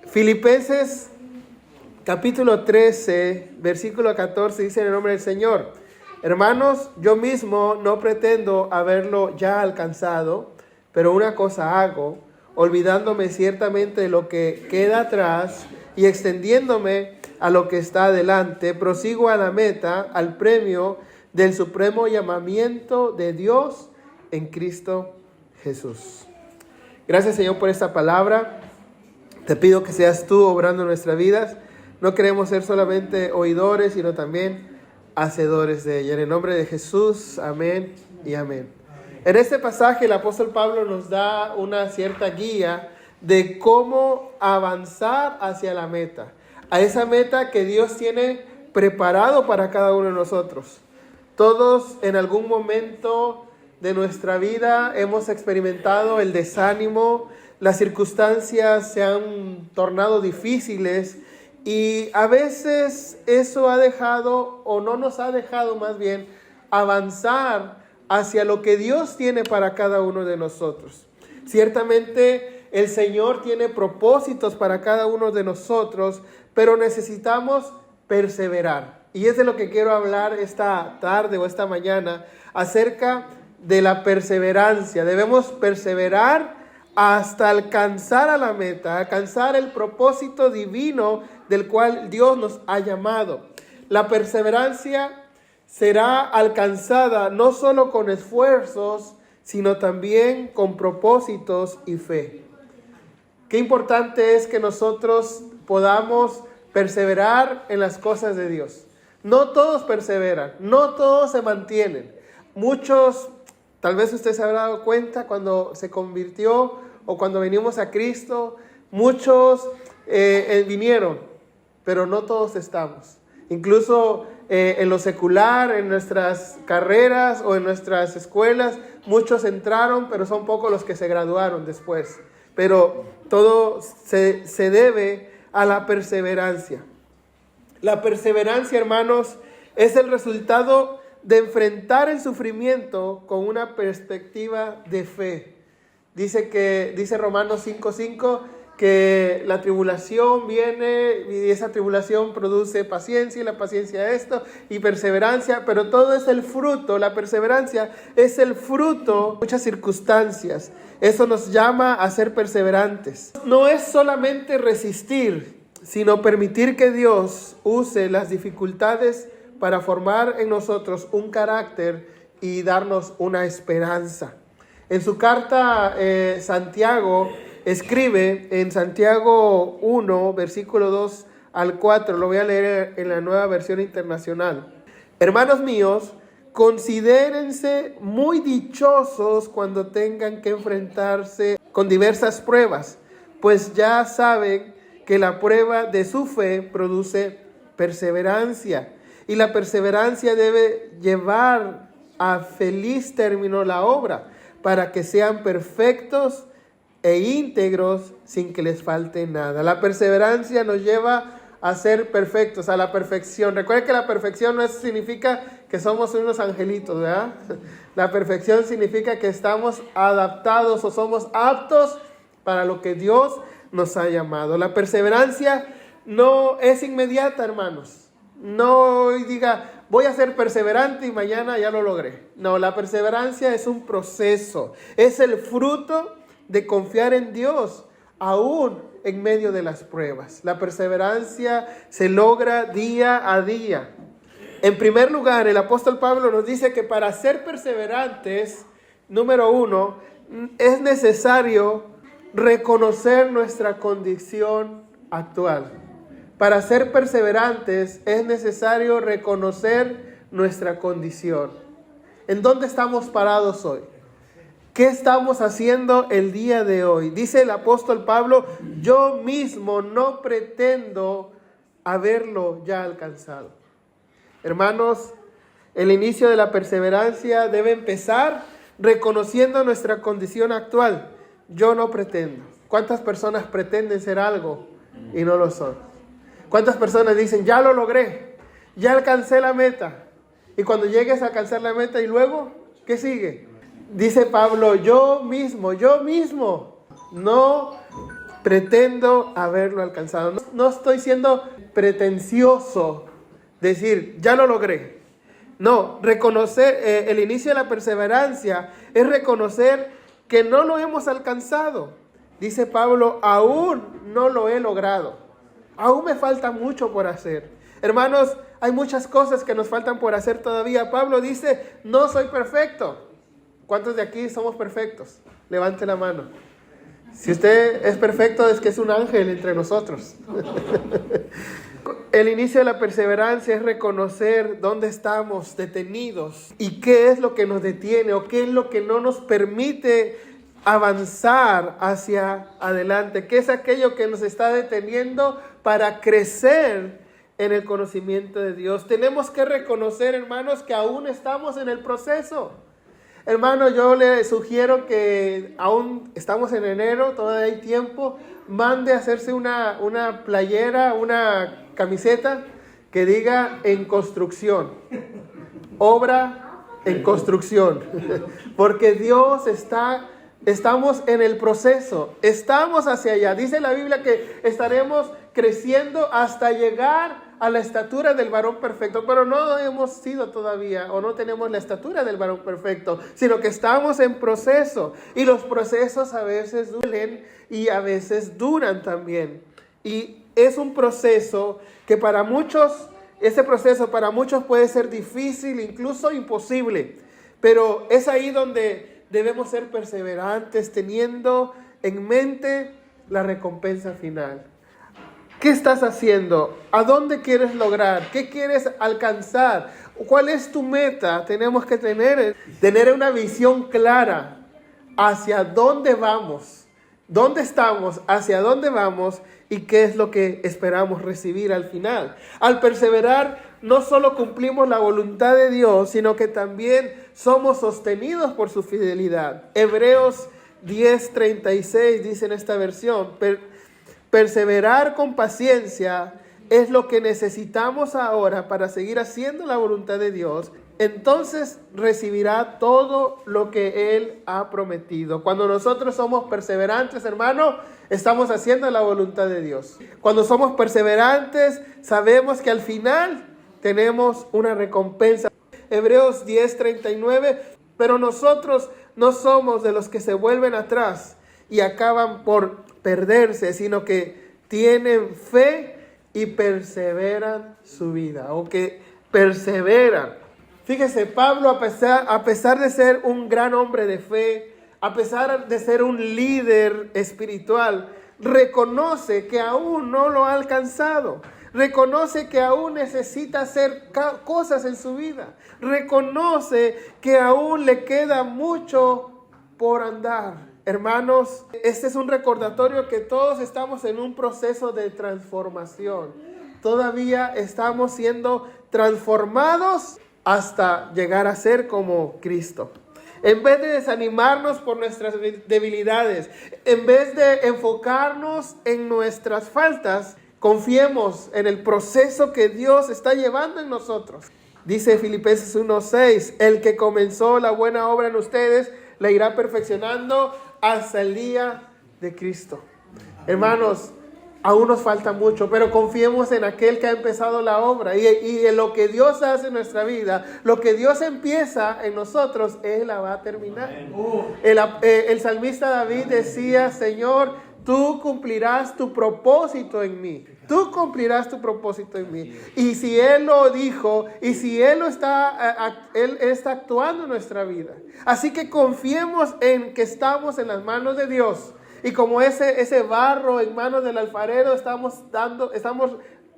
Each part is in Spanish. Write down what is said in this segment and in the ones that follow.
Filipenses capítulo 13, versículo 14 dice en el nombre del Señor: Hermanos, yo mismo no pretendo haberlo ya alcanzado, pero una cosa hago, olvidándome ciertamente de lo que queda atrás y extendiéndome a lo que está adelante, prosigo a la meta, al premio del supremo llamamiento de Dios en Cristo Jesús. Gracias, Señor, por esta palabra. Te pido que seas tú obrando en nuestras vidas. No queremos ser solamente oidores, sino también hacedores de ella. En el nombre de Jesús, amén y amén. En este pasaje el apóstol Pablo nos da una cierta guía de cómo avanzar hacia la meta. A esa meta que Dios tiene preparado para cada uno de nosotros. Todos en algún momento de nuestra vida hemos experimentado el desánimo, las circunstancias se han tornado difíciles y a veces eso ha dejado, o no nos ha dejado más bien, avanzar hacia lo que Dios tiene para cada uno de nosotros. Ciertamente el Señor tiene propósitos para cada uno de nosotros, pero necesitamos perseverar. Y es de lo que quiero hablar esta tarde o esta mañana, acerca de la perseverancia. Debemos perseverar hasta alcanzar a la meta, alcanzar el propósito divino del cual Dios nos ha llamado. La perseverancia será alcanzada no solo con esfuerzos, sino también con propósitos y fe. Qué importante es que nosotros podamos perseverar en las cosas de Dios. No todos perseveran, no todos se mantienen. Muchos, tal vez usted se habrá dado cuenta cuando se convirtió o cuando venimos a Cristo, muchos vinieron, pero no todos estamos. Incluso en lo secular, en nuestras carreras o en nuestras escuelas, muchos entraron, pero son pocos los que se graduaron después. Pero todo se debe a la perseverancia. La perseverancia, hermanos, es el resultado de enfrentar el sufrimiento con una perspectiva de fe. Dice Romanos 5:5 que la tribulación viene y esa tribulación produce paciencia y la paciencia esto y perseverancia, pero todo es el fruto, la perseverancia es el fruto de muchas circunstancias. Eso nos llama a ser perseverantes. No es solamente resistir, sino permitir que Dios use las dificultades para formar en nosotros un carácter y darnos una esperanza. En su carta, Santiago escribe en Santiago 1, versículo 2 al 4, lo voy a leer en la Nueva Versión Internacional. Hermanos míos, considérense muy dichosos cuando tengan que enfrentarse con diversas pruebas, pues ya saben que la prueba de su fe produce perseverancia. Y la perseverancia debe llevar a feliz término la obra, para que sean perfectos e íntegros sin que les falte nada. La perseverancia nos lleva a ser perfectos, a la perfección. Recuerden que la perfección no significa que somos unos angelitos, ¿verdad? La perfección significa que estamos adaptados o somos aptos para lo que Dios nos ha llamado. La perseverancia no es inmediata, hermanos. No diga, voy a ser perseverante y mañana ya lo logré. No, la perseverancia es un proceso. Es el fruto de confiar en Dios, aún en medio de las pruebas. La perseverancia se logra día a día. En primer lugar, el apóstol Pablo nos dice que para ser perseverantes, número 1, es necesario reconocer nuestra condición actual. Para ser perseverantes es necesario reconocer nuestra condición. ¿En dónde estamos parados hoy? ¿Qué estamos haciendo el día de hoy? Dice el apóstol Pablo, yo mismo no pretendo haberlo ya alcanzado. Hermanos, el inicio de la perseverancia debe empezar reconociendo nuestra condición actual. Yo no pretendo. ¿Cuántas personas pretenden ser algo y no lo son? ¿Cuántas personas dicen, ya lo logré, ya alcancé la meta? Y cuando llegues a alcanzar la meta, ¿y luego qué sigue? Dice Pablo, yo mismo no pretendo haberlo alcanzado. No estoy siendo pretencioso, decir, ya lo logré. No, reconocer, el inicio de la perseverancia es reconocer que no lo hemos alcanzado. Dice Pablo, aún no lo he logrado. Aún me falta mucho por hacer. Hermanos, hay muchas cosas que nos faltan por hacer todavía. Pablo dice, no soy perfecto. ¿Cuántos de aquí somos perfectos? Levante la mano. Si usted es perfecto, es que es un ángel entre nosotros. El inicio de la perseverancia es reconocer dónde estamos detenidos y qué es lo que nos detiene o qué es lo que no nos permite avanzar hacia adelante, qué es aquello que nos está deteniendo para crecer en el conocimiento de Dios. Tenemos que reconocer, hermanos, que aún estamos en el proceso. Hermano, yo le sugiero que aún estamos en enero, todavía hay tiempo, mande a hacerse una playera, una camiseta que diga en construcción, obra en construcción, porque estamos en el proceso, estamos hacia allá. Dice la Biblia que estaremos creciendo hasta llegar a la estatura del varón perfecto, pero no hemos sido todavía, o no tenemos la estatura del varón perfecto, sino que estamos en proceso, y los procesos a veces duelen y a veces duran también, y es un proceso que para muchos, ese proceso para muchos puede ser difícil, incluso imposible, pero es ahí donde debemos ser perseverantes, teniendo en mente la recompensa final. ¿Qué estás haciendo? ¿A dónde quieres lograr? ¿Qué quieres alcanzar? ¿Cuál es tu meta? Tenemos que tener una visión clara hacia dónde vamos, dónde estamos, hacia dónde vamos y qué es lo que esperamos recibir al final. Al perseverar, no solo cumplimos la voluntad de Dios, sino que también somos sostenidos por su fidelidad. Hebreos 10:36 dice en esta versión, perseverar con paciencia es lo que necesitamos ahora para seguir haciendo la voluntad de Dios. Entonces recibirá todo lo que Él ha prometido. Cuando nosotros somos perseverantes, hermano, estamos haciendo la voluntad de Dios. Cuando somos perseverantes, sabemos que al final tenemos una recompensa. Hebreos 10:39, pero nosotros no somos de los que se vuelven atrás y acaban por perderse, sino que tienen fe y perseveran su vida, o que perseveran. Fíjese, Pablo, a pesar de ser un gran hombre de fe, a pesar de ser un líder espiritual, reconoce que aún no lo ha alcanzado. Reconoce que aún necesita hacer cosas en su vida. Reconoce que aún le queda mucho por andar. Hermanos, este es un recordatorio que todos estamos en un proceso de transformación. Todavía estamos siendo transformados hasta llegar a ser como Cristo. En vez de desanimarnos por nuestras debilidades, en vez de enfocarnos en nuestras faltas, confiemos en el proceso que Dios está llevando en nosotros. Dice Filipenses 1:6, el que comenzó la buena obra en ustedes, la irá perfeccionando hasta el día de Cristo. Hermanos, aún nos falta mucho, pero confiemos en aquel que ha empezado la obra y en lo que Dios hace en nuestra vida, lo que Dios empieza en nosotros, Él la va a terminar. El salmista David decía, Señor, tú cumplirás tu propósito en mí. Tú cumplirás tu propósito en mí. Y si Él lo dijo, y si Él está actuando en nuestra vida. Así que confiemos en que estamos en las manos de Dios. Y como ese barro en manos del alfarero, estamos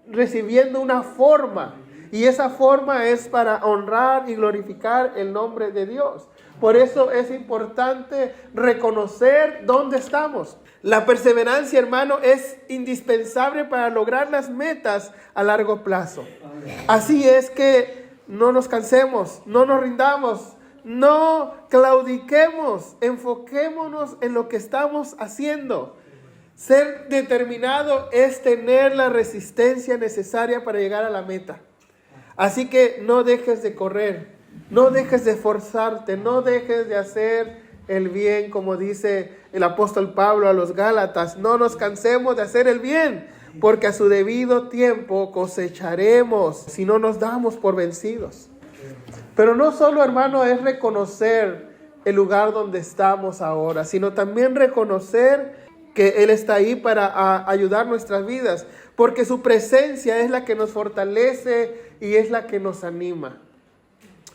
recibiendo una forma. Y esa forma es para honrar y glorificar el nombre de Dios. Por eso es importante reconocer dónde estamos. La perseverancia, hermano, es indispensable para lograr las metas a largo plazo. Así es que no nos cansemos, no nos rindamos, no claudiquemos, enfoquémonos en lo que estamos haciendo. Ser determinado es tener la resistencia necesaria para llegar a la meta. Así que no dejes de correr, no dejes de esforzarte, no dejes de hacer el bien, como dice el apóstol Pablo a los Gálatas. No nos cansemos de hacer el bien, porque a su debido tiempo cosecharemos si no nos damos por vencidos. Pero no solo, hermano, es reconocer el lugar donde estamos ahora, sino también reconocer que Él está ahí para ayudar nuestras vidas, porque su presencia es la que nos fortalece y es la que nos anima.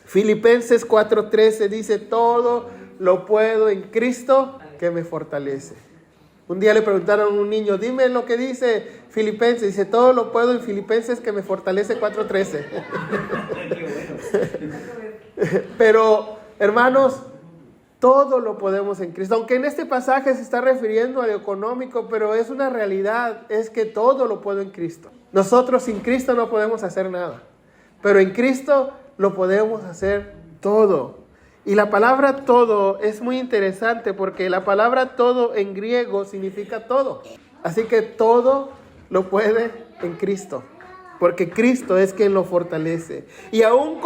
Filipenses 4:13 dice: todo lo puedo en Cristo que me fortalece. Un día le preguntaron a un niño: dime lo que dice Filipenses. Dice: todo lo puedo en Filipenses que me fortalece, 4:13. Pero, hermanos, todo lo podemos en Cristo. Aunque en este pasaje se está refiriendo a lo económico, pero es una realidad, es que todo lo puedo en Cristo. Nosotros sin Cristo no podemos hacer nada, pero en Cristo lo podemos hacer todo. Y la palabra todo es muy interesante, porque la palabra todo en griego significa todo. Así que todo lo puede en Cristo, porque Cristo es quien lo fortalece. Y aún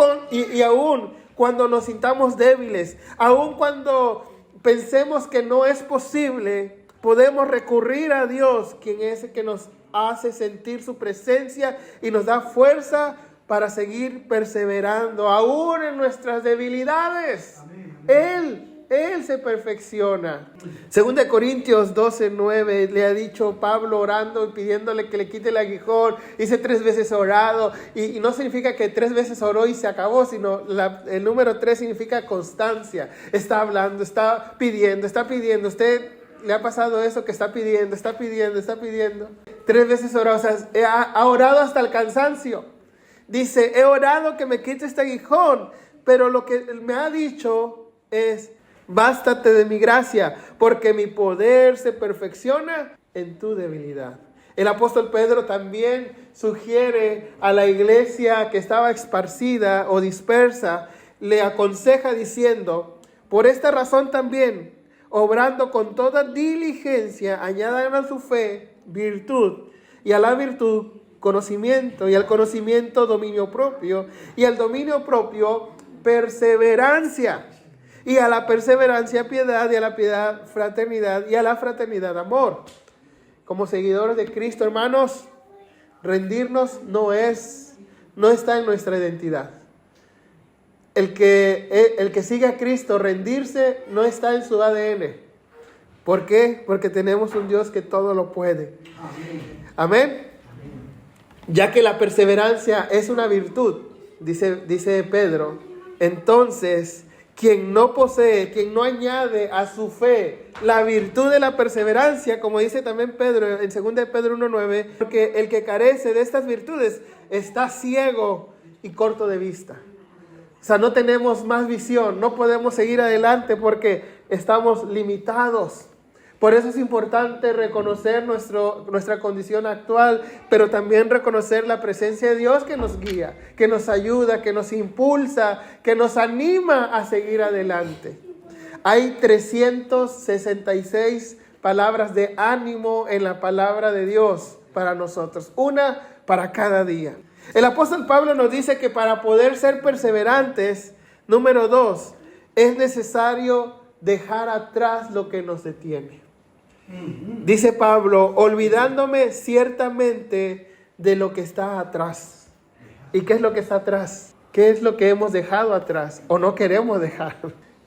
cuando nos sintamos débiles, aun cuando pensemos que no es posible, podemos recurrir a Dios, quien es el que nos hace sentir su presencia y nos da fuerza para seguir perseverando, aún en nuestras debilidades. Él se perfecciona. 2 Corintios 12:9 le ha dicho Pablo, orando y pidiéndole que le quite el aguijón. Dice 3 veces orado, y no significa que 3 veces oró y se acabó, sino el número 3 significa constancia. Está hablando, está pidiendo. ¿Usted le ha pasado eso, que está pidiendo? 3 veces oró, o sea, ha orado hasta el cansancio. Dice: he orado que me quite este aguijón, pero lo que me ha dicho es: bástate de mi gracia, porque mi poder se perfecciona en tu debilidad. El apóstol Pedro también sugiere a la iglesia que estaba esparcida o dispersa, le aconseja diciendo: por esta razón también, obrando con toda diligencia, añadan a su fe virtud, y a la virtud conocimiento, y al conocimiento dominio propio, y al dominio propio perseverancia, y a la perseverancia piedad, y a la piedad fraternidad, y a la fraternidad amor. Como seguidores de Cristo, hermanos, rendirnos no está en nuestra identidad. El que sigue a Cristo, rendirse no está en su ADN. ¿Por qué? Porque tenemos un Dios que todo lo puede. Amén. Ya que la perseverancia es una virtud, dice Pedro, entonces quien no posee, quien no añade a su fe la virtud de la perseverancia, como dice también Pedro en 2 Pedro 1:9, porque el que carece de estas virtudes está ciego y corto de vista. O sea, no tenemos más visión, no podemos seguir adelante porque estamos limitados. Por eso es importante reconocer nuestra condición actual, pero también reconocer la presencia de Dios que nos guía, que nos ayuda, que nos impulsa, que nos anima a seguir adelante. Hay 366 palabras de ánimo en la palabra de Dios para nosotros, una para cada día. El apóstol Pablo nos dice que para poder ser perseverantes, número 2, es necesario dejar atrás lo que nos detiene. Dice Pablo: olvidándome ciertamente de lo que está atrás. ¿Y qué es lo que está atrás? ¿Qué es lo que hemos dejado atrás o no queremos dejar?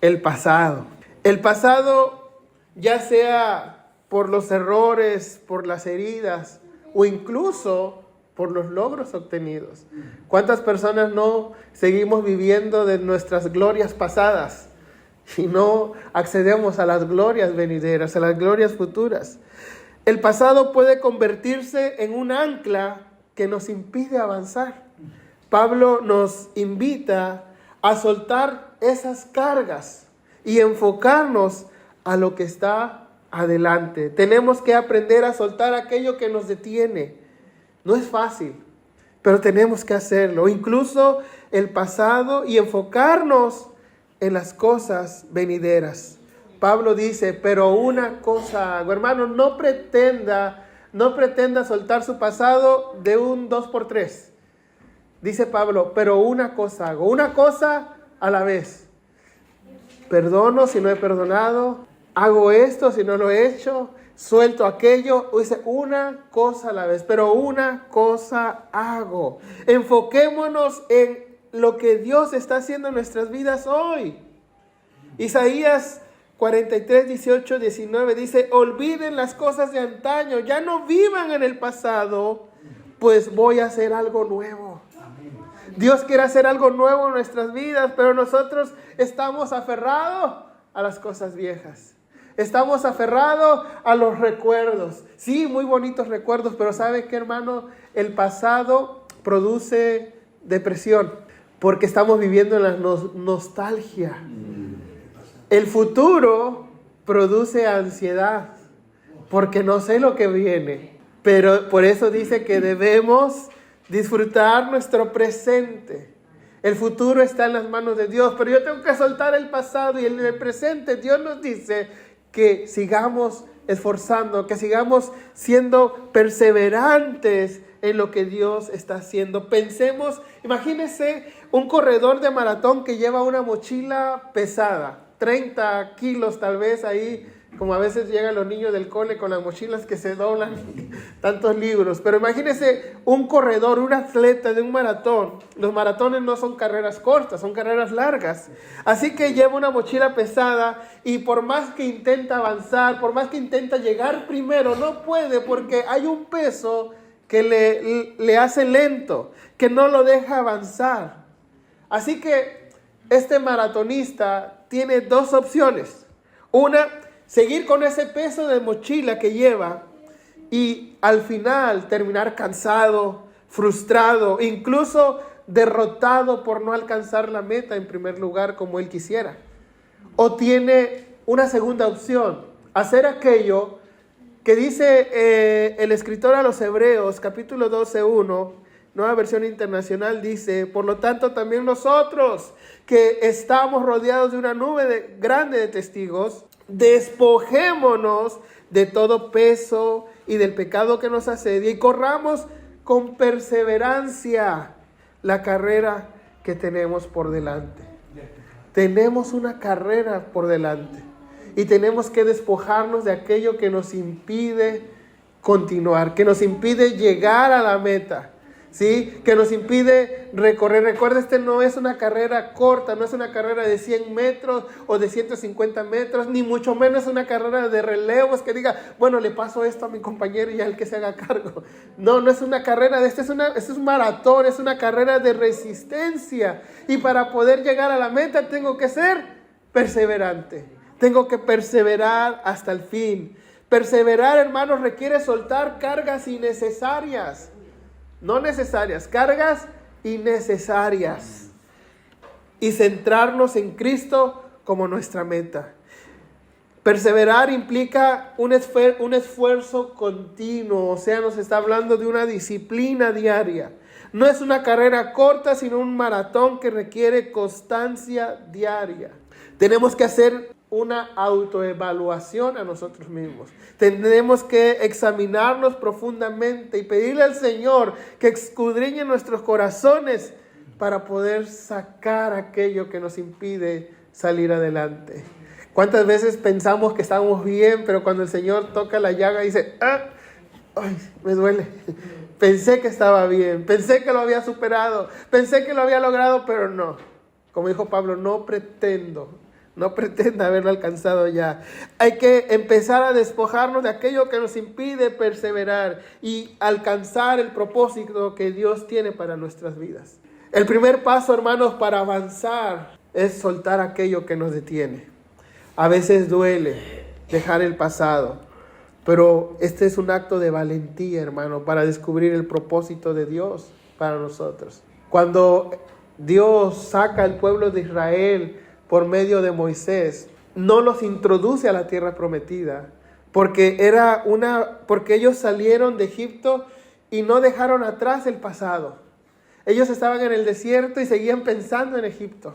El pasado. El pasado, ya sea por los errores, por las heridas o incluso por los logros obtenidos. ¿Cuántas personas no seguimos viviendo de nuestras glorias pasadas y no accedemos a las glorias venideras, a las glorias futuras? El pasado puede convertirse en un ancla que nos impide avanzar. Pablo nos invita a soltar esas cargas y enfocarnos a lo que está adelante. Tenemos que aprender a soltar aquello que nos detiene. No es fácil, pero tenemos que hacerlo. Incluso el pasado, y enfocarnos en las cosas venideras. Pablo dice: pero una cosa hago. Hermano, no pretenda soltar su pasado de un 2x3. Dice Pablo: pero una cosa hago, una cosa a la vez. perdono si no he perdonado, hago esto si no lo he hecho, suelto aquello. Dice una cosa a la vez, pero una cosa hago. Enfoquémonos en lo que Dios está haciendo en nuestras vidas hoy. Isaías 43, 18, 19 dice: olviden las cosas de antaño, ya no vivan en el pasado, pues voy a hacer algo nuevo. Dios quiere hacer algo nuevo en nuestras vidas, pero nosotros estamos aferrados a las cosas viejas. Estamos aferrados a los recuerdos. Sí, muy bonitos recuerdos, pero ¿sabe qué, hermano? El pasado produce depresión, porque estamos viviendo en la nostalgia. El futuro produce ansiedad, porque no sé lo que viene. Pero por eso dice que debemos disfrutar nuestro presente. El futuro está en las manos de Dios, pero yo tengo que soltar el pasado, y en el presente Dios nos dice que sigamos esforzando, que sigamos siendo perseverantes en lo que Dios está haciendo. Pensemos, imagínense un corredor de maratón que lleva una mochila pesada, 30 kilos tal vez ahí, como a veces llegan los niños del cole con las mochilas que se doblan, tantos libros. Pero imagínense un corredor, un atleta de un maratón. Los maratones no son carreras cortas, son carreras largas. Así que lleva una mochila pesada, y por más que intenta avanzar, por más que intenta llegar primero, no puede, porque hay un peso que le hace lento, que no lo deja avanzar. Así que este maratonista tiene dos opciones. Una, seguir con ese peso de mochila que lleva y al final terminar cansado, frustrado, incluso derrotado por no alcanzar la meta en primer lugar como él quisiera. O tiene una segunda opción, hacer aquello que dice el escritor a los Hebreos, capítulo 12:1, Nueva Versión Internacional, dice: por lo tanto también nosotros, que estamos rodeados de una nube grande de testigos, despojémonos de todo peso y del pecado que nos asedia, y corramos con perseverancia la carrera que tenemos por delante. Tenemos una carrera por delante, y tenemos que despojarnos de aquello que nos impide continuar, que nos impide llegar a la meta. ¿Sí? Que nos impide recorrer. Recuerda, no es una carrera corta, no es una carrera de 100 metros o de 150 metros, ni mucho menos una carrera de relevos que diga, bueno, le paso esto a mi compañero y al que se haga cargo. No, no es una carrera de es un maratón, es una carrera de resistencia. Y para poder llegar a la meta tengo que ser perseverante. Tengo que perseverar hasta el fin. Perseverar, hermanos, requiere soltar cargas innecesarias. No necesarias, cargas innecesarias. Y centrarnos en Cristo como nuestra meta. Perseverar implica un esfuerzo continuo, o sea, nos está hablando de una disciplina diaria. No es una carrera corta, sino un maratón que requiere constancia diaria. Tenemos que hacer una autoevaluación a nosotros mismos. Tenemos que examinarnos profundamente y pedirle al Señor que escudriñe nuestros corazones para poder sacar aquello que nos impide salir adelante. ¿Cuántas veces pensamos que estamos bien, pero cuando el Señor toca la llaga dice, ay, me duele? Pensé que estaba bien, pensé que lo había superado, pensé que lo había logrado, pero no. Como dijo Pablo, no pretenda haberlo alcanzado ya. Hay que empezar a despojarnos de aquello que nos impide perseverar y alcanzar el propósito que Dios tiene para nuestras vidas. El primer paso, hermanos, para avanzar es soltar aquello que nos detiene. A veces duele dejar el pasado, pero este es un acto de valentía, hermano, para descubrir el propósito de Dios para nosotros. Cuando Dios saca al pueblo de Israel por medio de Moisés, no los introduce a la tierra prometida, porque ellos salieron de Egipto y no dejaron atrás el pasado. Ellos estaban en el desierto y seguían pensando en Egipto.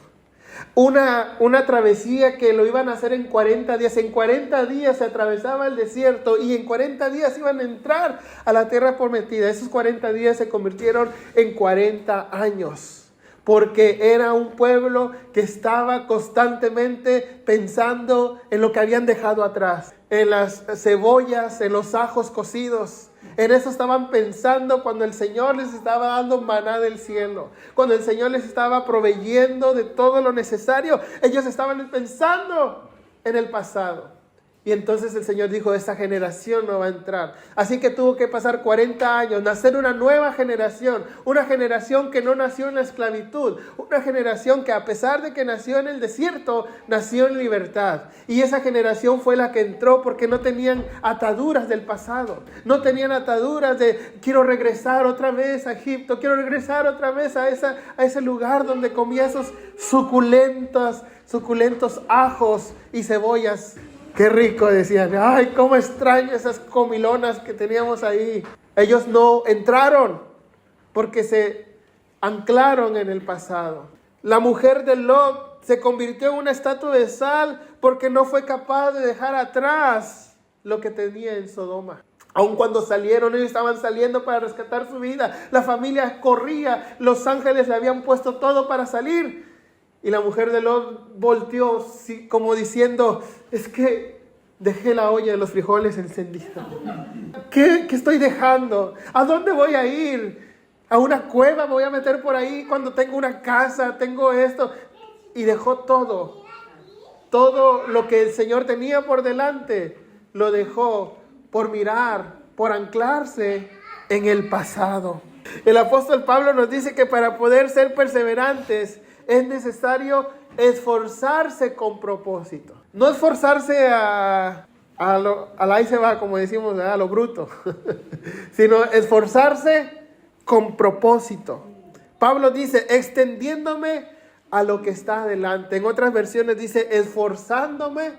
Una travesía que lo iban a hacer en 40 días. En 40 días se atravesaba el desierto y en 40 días iban a entrar a la tierra prometida. Esos 40 días se convirtieron en 40 años. porque era un pueblo que estaba constantemente pensando en lo que habían dejado atrás, en las cebollas, en los ajos cocidos. En eso estaban pensando cuando el Señor les estaba dando maná del cielo, cuando el Señor les estaba proveyendo de todo lo necesario. Ellos estaban pensando en el pasado. Y entonces el Señor dijo, esta generación no va a entrar. Así que tuvo que pasar 40 años, nacer una nueva generación. Una generación que no nació en la esclavitud. Una generación que a pesar de que nació en el desierto, nació en libertad. Y esa generación fue la que entró porque no tenían ataduras del pasado. No tenían ataduras de, quiero regresar otra vez a Egipto. Quiero regresar otra vez a ese lugar donde comía esos suculentos ajos y cebollas. Qué rico, decían. Ay, cómo extraño esas comilonas que teníamos ahí. Ellos no entraron porque se anclaron en el pasado. La mujer de Lot se convirtió en una estatua de sal porque no fue capaz de dejar atrás lo que tenía en Sodoma. Aun cuando salieron, ellos estaban saliendo para rescatar su vida. La familia corría, los ángeles le habían puesto todo para salir. Y la mujer de Lot volteó como diciendo, es que dejé la olla de los frijoles encendida. ¿Qué estoy dejando? ¿A dónde voy a ir? ¿A una cueva me voy a meter por ahí cuando tengo una casa, tengo esto? Y dejó todo lo que el Señor tenía por delante, lo dejó por mirar, por anclarse en el pasado. El apóstol Pablo nos dice que para poder ser perseverantes, es necesario esforzarse con propósito. No esforzarse a la ahí se va, como decimos, a lo bruto, sino esforzarse con propósito. Pablo dice, extendiéndome a lo que está adelante. En otras versiones dice, esforzándome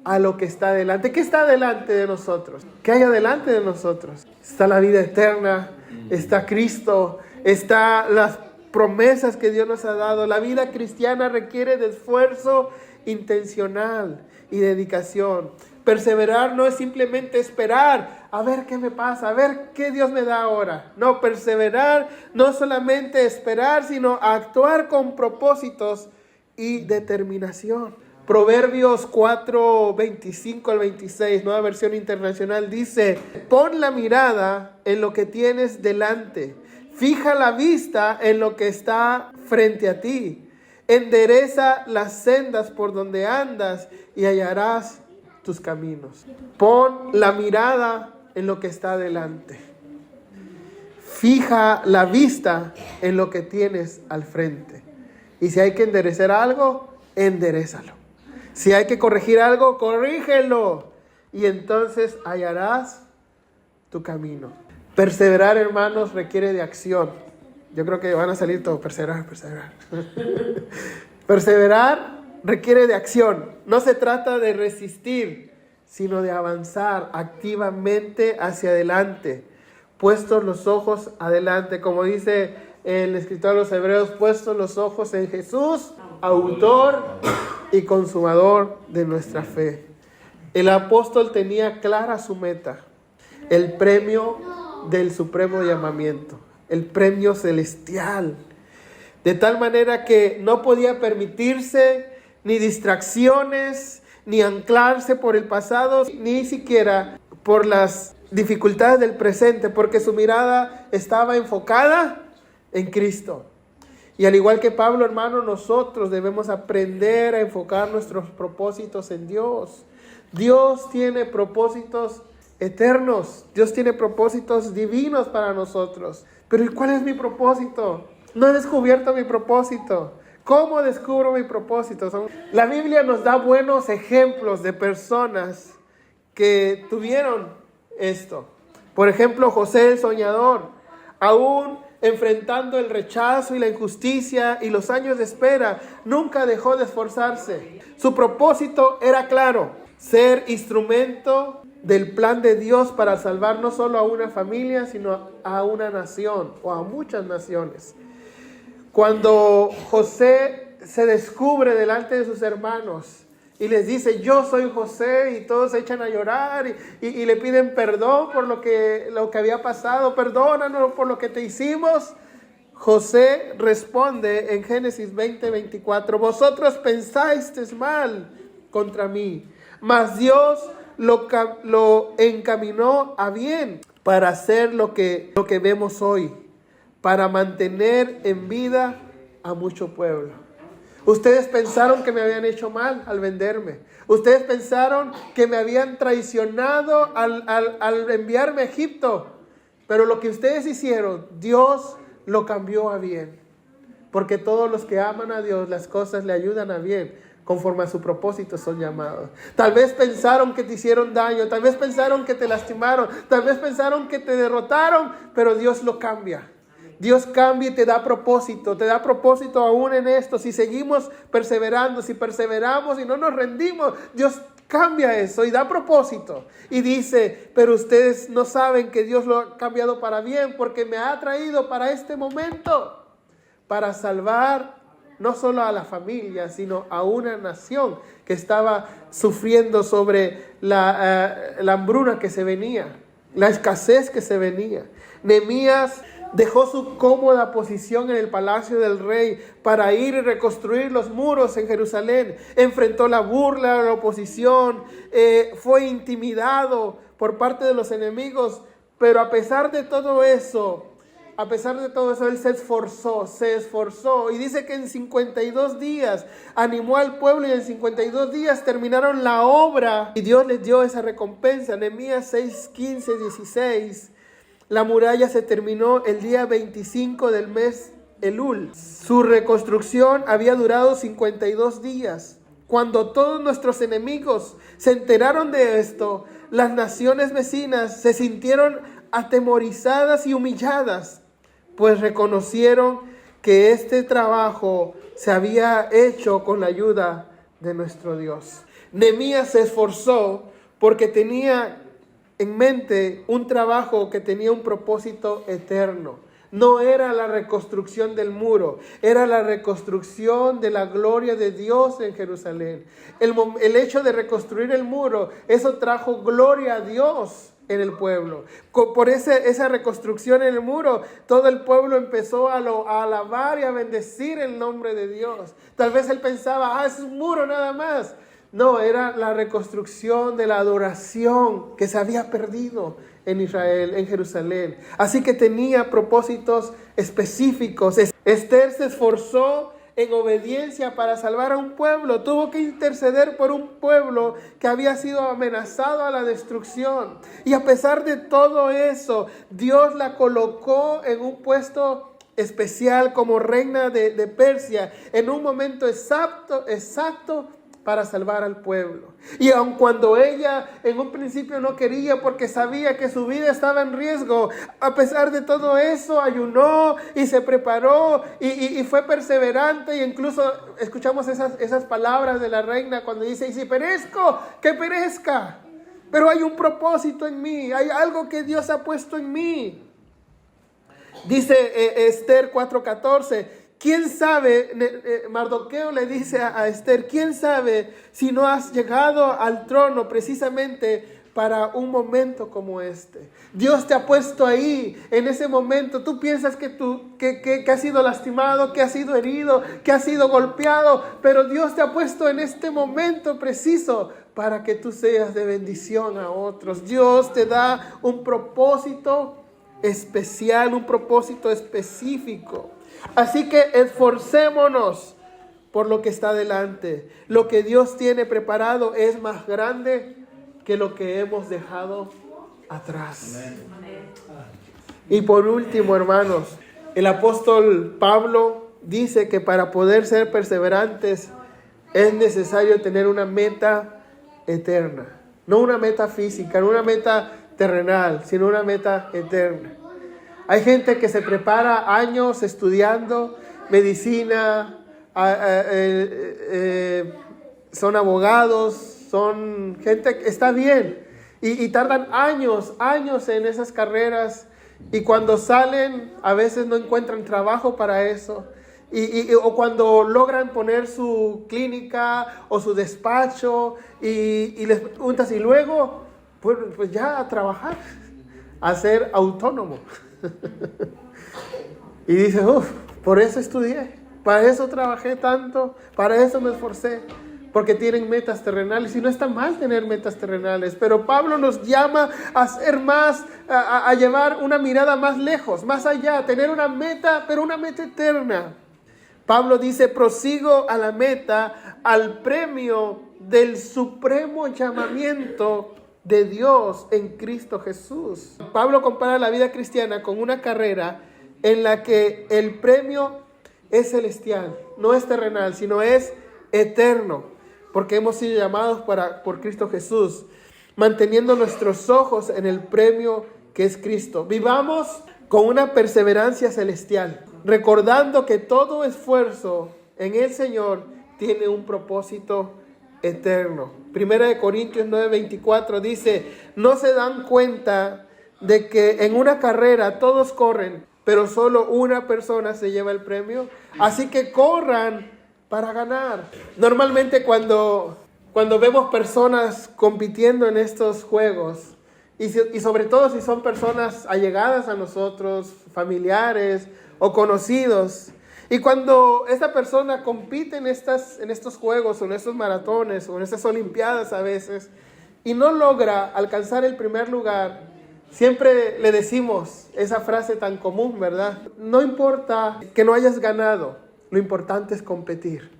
a lo que está adelante. ¿Qué está adelante de nosotros? ¿Qué hay adelante de nosotros? Está la vida eterna, está Cristo, está las promesas que Dios nos ha dado. La vida cristiana requiere de esfuerzo intencional y dedicación. Perseverar no es simplemente esperar a ver qué me pasa, a ver qué Dios me da ahora. No, perseverar no es solamente esperar, sino actuar con propósitos y determinación. Proverbios 4, 25 al 26, nueva versión internacional, dice, pon la mirada en lo que tienes delante. Fija la vista en lo que está frente a ti. Endereza las sendas por donde andas y hallarás tus caminos. Pon la mirada en lo que está delante. Fija la vista en lo que tienes al frente. Y si hay que enderezar algo, enderézalo. Si hay que corregir algo, corrígelo. Y entonces hallarás tu camino. Perseverar, hermanos, requiere de acción. Yo creo que van a salir todos, perseverar. Perseverar requiere de acción. No se trata de resistir, sino de avanzar activamente hacia adelante. Puestos los ojos adelante, como dice el escritor de los Hebreos, puestos los ojos en Jesús, autor y consumador de nuestra fe. El apóstol tenía clara su meta, el premio del supremo llamamiento, el premio celestial, de tal manera que no podía permitirse ni distracciones, ni anclarse por el pasado, ni siquiera por las dificultades del presente, porque su mirada estaba enfocada en Cristo. Y al igual que Pablo, hermano, nosotros debemos aprender a enfocar nuestros propósitos en Dios. Dios tiene propósitos eternos. Dios tiene propósitos divinos para nosotros. Pero ¿cuál es mi propósito? No he descubierto mi propósito. ¿Cómo descubro mi propósito? La Biblia nos da buenos ejemplos de personas que tuvieron esto. Por ejemplo, José el soñador, aún enfrentando el rechazo y la injusticia y los años de espera, nunca dejó de esforzarse. Su propósito era claro: ser instrumento del plan de Dios para salvar no solo a una familia, sino a una nación o a muchas naciones. Cuando José se descubre delante de sus hermanos y les dice, yo soy José, y todos se echan a llorar y le piden perdón por lo que había pasado, perdónanos por lo que te hicimos, José responde en Génesis 20:24, vosotros pensasteis mal contra mí, mas Dios lo encaminó a bien para hacer lo que vemos hoy, para mantener en vida a mucho pueblo. Ustedes pensaron que me habían hecho mal al venderme. Ustedes pensaron que me habían traicionado al enviarme a Egipto. Pero lo que ustedes hicieron, Dios lo cambió a bien. Porque todos los que aman a Dios, las cosas le ayudan a bien. Conforme a su propósito son llamados. Tal vez pensaron que te hicieron daño. Tal vez pensaron que te lastimaron. Tal vez pensaron que te derrotaron. Pero Dios lo cambia. Dios cambia y te da propósito aún en esto. Si seguimos perseverando, si perseveramos y no nos rendimos, Dios cambia eso y da propósito. Y dice, pero ustedes no saben que Dios lo ha cambiado para bien, porque me ha traído para este momento, para salvar no solo a la familia, sino a una nación que estaba sufriendo sobre la hambruna que se venía, la escasez que se venía. Nehemías dejó su cómoda posición en el palacio del rey para ir y reconstruir los muros en Jerusalén. Enfrentó la burla, la oposición, fue intimidado por parte de los enemigos, pero a pesar de todo eso, él se esforzó. Y dice que en 52 días animó al pueblo y en 52 días terminaron la obra. Y Dios les dio esa recompensa. Nehemías 6, 15, 16. La muralla se terminó el día 25 del mes Elul. Su reconstrucción había durado 52 días. Cuando todos nuestros enemigos se enteraron de esto, las naciones vecinas se sintieron atemorizadas y humilladas, pues reconocieron que este trabajo se había hecho con la ayuda de nuestro Dios. Nehemías se esforzó porque tenía en mente un trabajo que tenía un propósito eterno. No era la reconstrucción del muro, era la reconstrucción de la gloria de Dios en Jerusalén. El hecho de reconstruir el muro, eso trajo gloria a Dios en el pueblo. Por esa reconstrucción en el muro, todo el pueblo empezó a alabar y a bendecir el nombre de Dios. Tal vez él pensaba, es un muro nada más. No, era la reconstrucción de la adoración que se había perdido en Israel, en Jerusalén. Así que tenía propósitos específicos. Esther se esforzó en obediencia para salvar a un pueblo. Tuvo que interceder por un pueblo que había sido amenazado a la destrucción. Y a pesar de todo eso, Dios la colocó en un puesto especial como reina de Persia, en un momento exacto para salvar al pueblo. Y aun cuando ella en un principio no quería, porque sabía que su vida estaba en riesgo, a pesar de todo eso ayunó y se preparó y fue perseverante. Y incluso escuchamos esas palabras de la reina cuando dice, y si perezco, que perezca, pero hay un propósito en mí, hay algo que Dios ha puesto en mí. Dice Esther 4:14, ¿quién sabe? Mardoqueo le dice a Esther, ¿quién sabe si no has llegado al trono precisamente para un momento como este? Dios te ha puesto ahí, en ese momento. Tú piensas que has sido lastimado, que has sido herido, que has sido golpeado, pero Dios te ha puesto en este momento preciso para que tú seas de bendición a otros. Dios te da un propósito especial, un propósito específico. Así que esforcémonos por lo que está delante. Lo que Dios tiene preparado es más grande que lo que hemos dejado atrás. Y por último, hermanos, el apóstol Pablo dice que para poder ser perseverantes es necesario tener una meta eterna. No una meta física, no una meta terrenal, sino una meta eterna. Hay gente que se prepara años estudiando medicina, son abogados, son gente que está bien y tardan años en esas carreras, y cuando salen a veces no encuentran trabajo para eso, o cuando logran poner su clínica o su despacho y les preguntas, y luego pues ya a trabajar, a ser autónomo. Y dices, uff, por eso estudié, para eso trabajé tanto, para eso me esforcé, porque tienen metas terrenales. Y no está mal tener metas terrenales, pero Pablo nos llama a ser más, a llevar una mirada más lejos, más allá, a tener una meta, pero una meta eterna. Pablo dice, prosigo a la meta, al premio del supremo llamamiento de Dios en Cristo Jesús. Pablo compara la vida cristiana con una carrera en la que el premio es celestial, no es terrenal, sino es eterno, porque hemos sido llamados por Cristo Jesús, manteniendo nuestros ojos en el premio que es Cristo. Vivamos con una perseverancia celestial, recordando que todo esfuerzo en el Señor tiene un propósito eterno. Primera de Corintios 9:24 dice, no se dan cuenta de que en una carrera todos corren, pero solo una persona se lleva el premio. Así que corran para ganar. Normalmente cuando vemos personas compitiendo en estos juegos, y sobre todo si son personas allegadas a nosotros, familiares o conocidos, y cuando esta persona compite en estos juegos o en estos maratones o en estas olimpiadas a veces, y no logra alcanzar el primer lugar, siempre le decimos esa frase tan común, ¿verdad? No importa que no hayas ganado, lo importante es competir.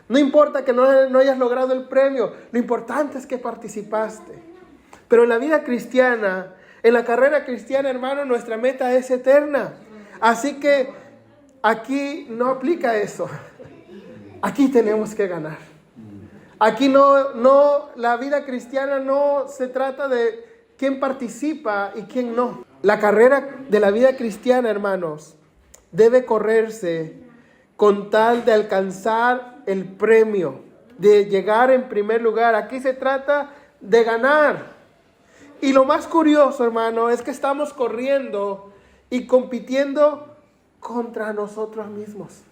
No importa que no hayas logrado el premio, lo importante es que participaste. Pero en la vida cristiana, en la carrera cristiana, hermano, nuestra meta es eterna. Así que aquí no aplica eso. Aquí tenemos que ganar. Aquí la vida cristiana no se trata de quién participa y quién no. La carrera de la vida cristiana, hermanos, debe correrse con tal de alcanzar el premio, de llegar en primer lugar. Aquí se trata de ganar. Y lo más curioso, hermano, es que estamos corriendo y compitiendo contra nosotros mismos.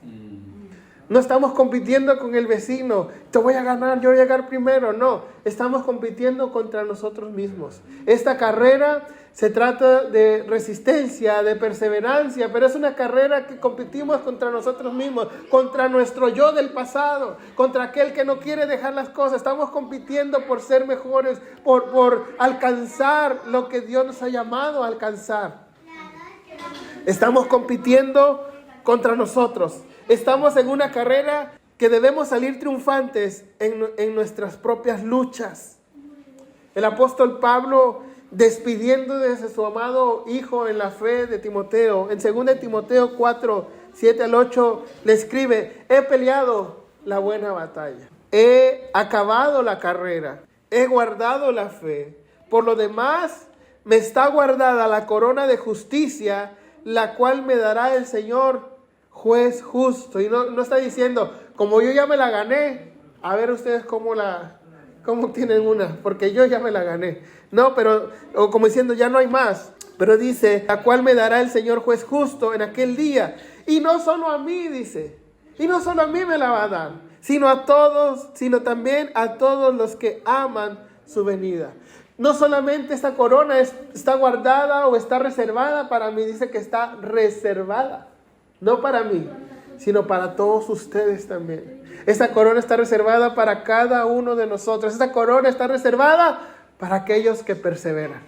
No estamos compitiendo con el vecino, te voy a ganar, yo voy a llegar primero. No, estamos compitiendo contra nosotros mismos. Esta carrera se trata de resistencia, de perseverancia, pero es una carrera que competimos contra nosotros mismos, contra nuestro yo del pasado, contra aquel que no quiere dejar las cosas. Estamos compitiendo por ser mejores, por alcanzar lo que Dios nos ha llamado a alcanzar. Estamos compitiendo contra nosotros. Estamos en una carrera que debemos salir triunfantes en nuestras propias luchas. El apóstol Pablo, despidiendo de su amado hijo en la fe de Timoteo, en 2 Timoteo 4, 7 al 8, le escribe: he peleado la buena batalla, he acabado la carrera, he guardado la fe. Por lo demás, me está guardada la corona de justicia, la cual me dará el Señor, juez justo. Y no está diciendo, como yo ya me la gané, a ver ustedes cómo tienen una, porque yo ya me la gané. No, pero, o como diciendo, ya no hay más. Pero dice, la cual me dará el Señor juez justo en aquel día. Y no solo a mí, dice, y no solo a mí me la va a dar, sino a todos, sino también a todos los que aman su venida. No solamente esta corona está guardada o está reservada para mí, dice que está reservada. No para mí, sino para todos ustedes también. Esta corona está reservada para cada uno de nosotros. Esta corona está reservada para aquellos que perseveran,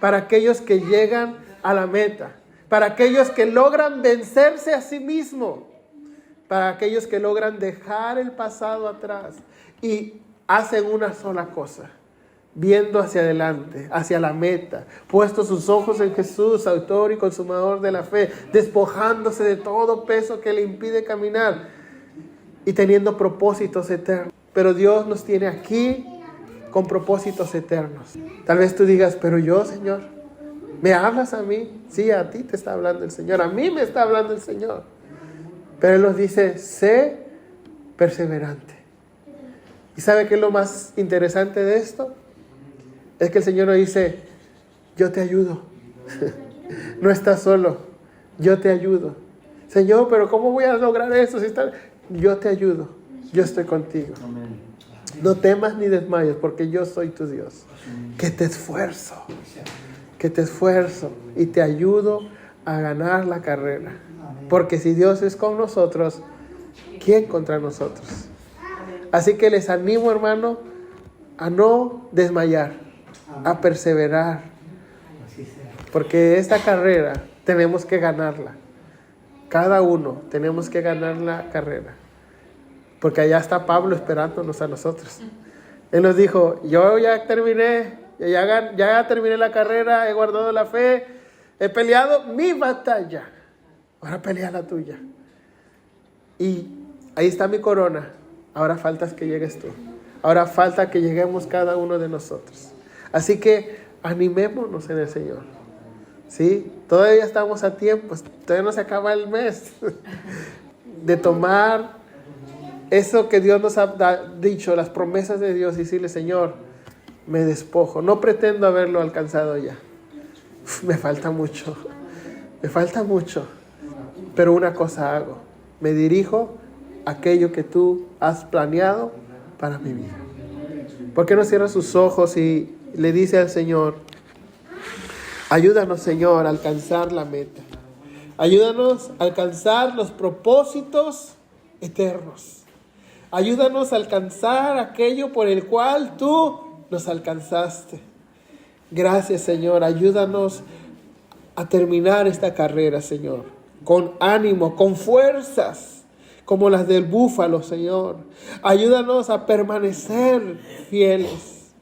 para aquellos que llegan a la meta, para aquellos que logran vencerse a sí mismos, para aquellos que logran dejar el pasado atrás y hacen una sola cosa: viendo hacia adelante, hacia la meta, puestos sus ojos en Jesús, autor y consumador de la fe, despojándose de todo peso que le impide caminar y teniendo propósitos eternos. Pero Dios nos tiene aquí con propósitos eternos. Tal vez tú digas, pero yo, Señor, ¿me hablas a mí? Sí, a ti te está hablando el Señor, a mí me está hablando el Señor. Pero Él nos dice, sé perseverante. ¿Y sabe qué es lo más interesante de esto? Es que el Señor nos dice, yo te ayudo. No estás solo, yo te ayudo. Señor, pero ¿cómo voy a lograr eso? Yo te ayudo, yo estoy contigo. Amén. No temas ni desmayes, porque yo soy tu Dios. Que te esfuerzo y te ayudo a ganar la carrera. Porque si Dios es con nosotros, ¿quién contra nosotros? Así que les animo, hermano, a no desmayar, a perseverar. Porque esta carrera tenemos que ganarla. Cada uno tenemos que ganar la carrera. Porque allá está Pablo esperándonos a nosotros. Él nos dijo, yo ya terminé, ya terminé la carrera, he guardado la fe, he peleado mi batalla. Ahora pelea la tuya. Y ahí está mi corona. Ahora falta que llegues tú. Ahora falta que lleguemos cada uno de nosotros. Así que animémonos en el Señor. ¿Sí? Todavía estamos a tiempo. Todavía no se acaba el mes. De tomar eso que Dios nos ha dicho, las promesas de Dios, y decirle, Señor, me despojo. No pretendo haberlo alcanzado ya. Me falta mucho. Me falta mucho. Pero una cosa hago. Me dirijo a aquello que tú has planeado para mi vida. ¿Por qué no cierra sus ojos y le dice al Señor, ayúdanos, Señor, a alcanzar la meta? Ayúdanos a alcanzar los propósitos eternos. Ayúdanos a alcanzar aquello por el cual tú nos alcanzaste. Gracias, Señor. Ayúdanos a terminar esta carrera, Señor, con ánimo, con fuerzas, como las del búfalo, Señor. Ayúdanos a permanecer fieles.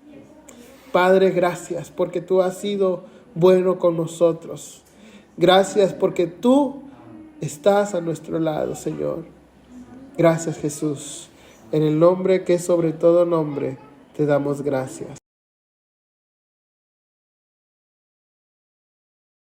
Padre, gracias porque tú has sido bueno con nosotros. Gracias porque tú estás a nuestro lado, Señor. Gracias, Jesús. En el nombre que es sobre todo nombre, te damos gracias.